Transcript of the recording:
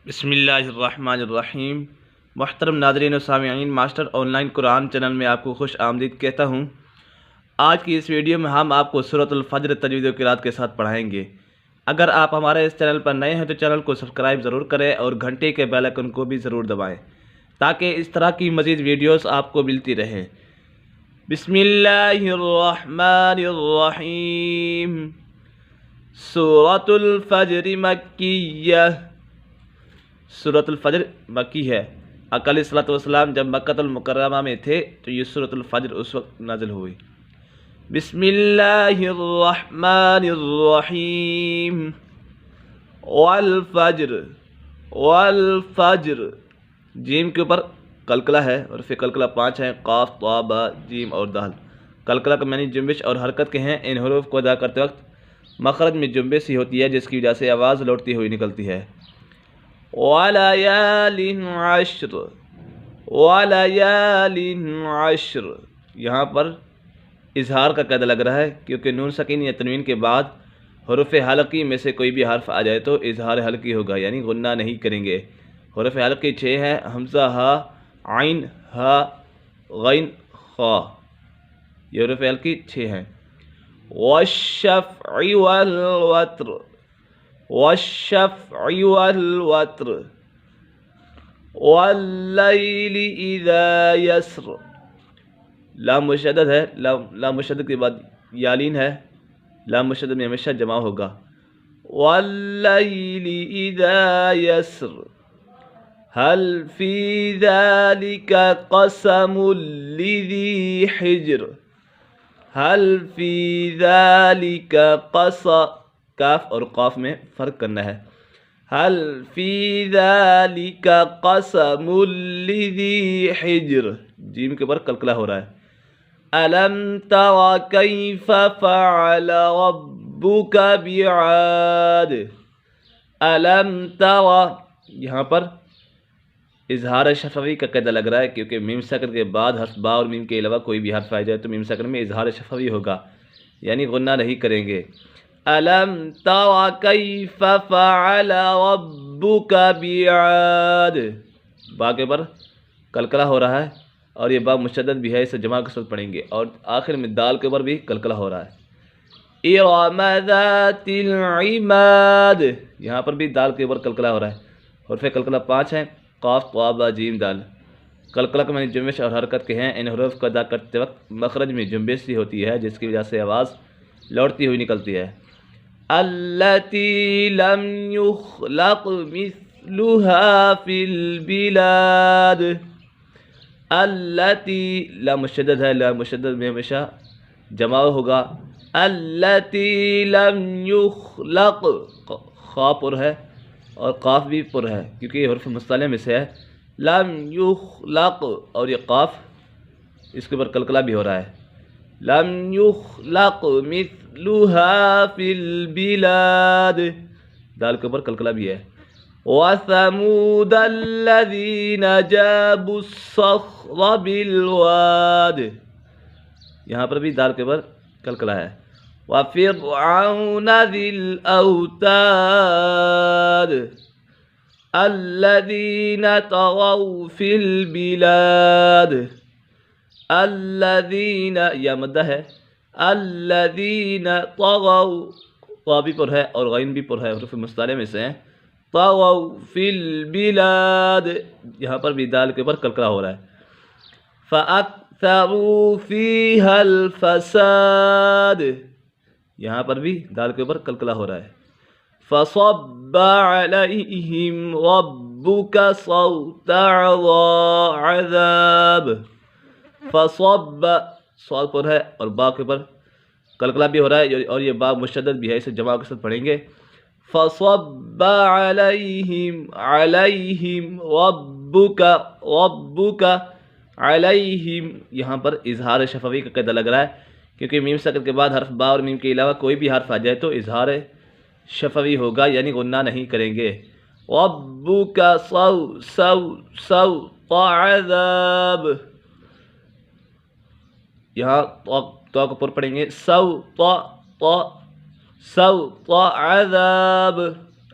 بسم اللہ الرحمن الرحیم۔ محترم ناظرین و سامعین، master on line Quran channel میں آپ کو خوش آمدید کہتا ہوں۔ آج کی اس ویڈیو میں ہم آپ کو سورۃ الفجر تجوید و قرات کے ساتھ پڑھائیں گے۔ اگر آپ ہمارے اس چینل پر نئے ہیں تو چینل کو سبسکرائب ضرور کریں اور گھنٹے کے بیل آئیکن کو بھی ضرور دبائیں تاکہ اس طرح کی مزید ویڈیوز آپ کو ملتی رہیں۔ بسم اللہ الرحمن الرحیم۔ سورۃ الفجر مکیہ۔ سورۃ الفجر مکی ہے۔ آقا علیہ الصلوۃ والسلام جب مکۃ المکرمہ میں تھے تو یہ سورۃ الفجر اس وقت نازل ہوئی۔ بسم اللہ الرحمن الرحیم۔ والفجر، والفجر، جیم کے اوپر قلقلہ ہے اور پھر قلقلہ 5 ہیں، قاف، طا، با، جیم اور دال۔ قلقلہ کا معنی جنبش اور حرکت کے ہیں۔ ان حروف کو ادا کرتے وقت مخرج میں جنبش ہی ہوتی ہے جس کی وجہ سے آواز لوٹتی ہوئی نکلتی ہے۔ وَلَيَالٍ عَشْرٍ، وَلَيَالٍ عَشْرٍ، یہاں پر اظہار کا قید لگ رہا ہے کیونکہ نون سکین یا تنوین کے بعد حروف حلقی میں سے کوئی بھی حرف آ جائے تو اظہار حلقی ہوگا، یعنی غنہ نہیں کریں گے۔ حروف حلقی 6 ہیں، حمزہ، ہا، عین، ہا، غین، خا، یہ حروف حلقی 6 ہیں۔ وَالشَّفْعِ وَالْوَتْرِ، وَالشَّفْعِ وَالْوَتْرِ، وَاللَّيْلِ إِذَا يَسْرِ، لام مشدد ہے، لام مشدد کے بعد یالین ہے، لام مشدد میں ہمیشہ جمع ہوگا۔ وَاللَّيْلِ إِذَا يَسْرِ، هَلْ فِي ذَلِكَ قَسَمٌ لِذِي حِجْرٍ، هَلْ فِي ذَلِكَ قَسَمٌ، کاف اور قاف میں فرق کرنا ہے۔ هَلْ فِي ذَلِكَ قَسَمٌ لِذِي حِجْرٍ، جیم کے اوپر قلقلہ ہو رہا ہے۔ أَلَمْ تَرَ كَيْفَ فَعَلَ رَبُّكَ بِعَادٍ، أَلَمْ تَرَ، یہاں پر اظہار شفوی کا قاعدہ لگ رہا ہے کیونکہ میم سکن کے بعد حرف با اور میم کے علاوہ کوئی بھی حرف آ جائے تو میم سکن میں اظہار شفوی ہوگا، یعنی غنہ نہیں کریں گے۔ أَلَمْ تَرَ كَيْفَ فَعَلَ رَبُّكَ بِعَادٍ، با کے پر قلقلہ ہو رہا ہے اور یہ با مشدد بھی ہے، اسے جمع کے ساتھ پڑھیں گے، اور آخر میں دال کے اوپر بھی قلقلہ ہو رہا ہے۔ إِرَمَ ذَاتِ الْعِمَادِ، یہاں پر بھی دال کے اوپر قلقلہ ہو رہا ہے، اور پھر قلقلہ 5 ہیں، قاف، طا، با، جیم، دال۔ قلقلہ کے معنی جنبش اور حرکت کے ہیں۔ ان حروف کو ادا کرتے وقت مخرج میں جنبش سی ہوتی ہے جس کی وجہ سے آواز لوٹتی ہوئی نکلتی ہے۔ الَّتِي لَمْ يُخْلَقْ مِثْلُهَا فِي الْبِلَادِ، الَّتِي، لام مشدد ہے، لام مشدد میں ہمیشہ جمع ہوگا۔ الَّتِي لَمْ يُخْلَقْ، خا پر ہے اور قاف بھی پر ہے کیونکہ یہ حرف مصطلح میں سے ہے۔ لم یخلق، اور یہ قاف اس کے اوپر قلقلہ بھی ہو رہا ہے۔ لم یخلق مثلها فی البلاد، دال کے اوپر قلقلہ بھی ہے۔ وَثَمُودَ الَّذِينَ جَابُوا الصَّخْرَ بِالْوَادِ، یہاں پر بھی دال کے اوپر قلقلہ ہے۔ وَفِرْعَوْنَ ذِي الْأَوْتَادِ الَّذِينَ طَغَوْا فِي الْبِلَادِ، الَّذِينَ، یا مدہ ہے، الَّذِينَ طَغَوْا، طا بھی پر ہے اور غین بھی پر ہے، حروف مصطلح میں سے ہیں۔ طَغَوْا فِي الْبِلَادِ، یہاں پر بھی دال کے اوپر قلقلہ ہو رہا ہے۔ فَأَكْثَرُوا فِيهَا الْفَسَادِ، یہاں پر بھی دال کے اوپر قلقلہ ہو رہا ہے۔ فَصَبَّ عَلَيْهِمْ رَبُّكَ صَوْتَ عَذَابٍ، فَصَبَّ، صاد پر ہے اور با کے اوپر قلقلہ بھی ہو رہا ہے اور یہ با مشدد بھی ہے، اسے جمع کے ساتھ پڑھیں گے۔ فَصَبَّ عَلَيْهِمْ، عَلَيْهِمْ رَبُّكَ، رَبُّكَ عَلَيْهِمْ، یہاں پر اظہار شفوی کا قاعدہ لگ رہا ہے کیونکہ میم سکن کے بعد حرف با اور میم کے علاوہ کوئی بھی حرف آ جائے تو اظہار شفوی ہوگا، یعنی غنہ نہیں کریں گے۔ رَبُّكَ صَوْتَ عَذَابٍ، یہاں تو کو پر پڑھیں گے، صوت، صوت عذاب،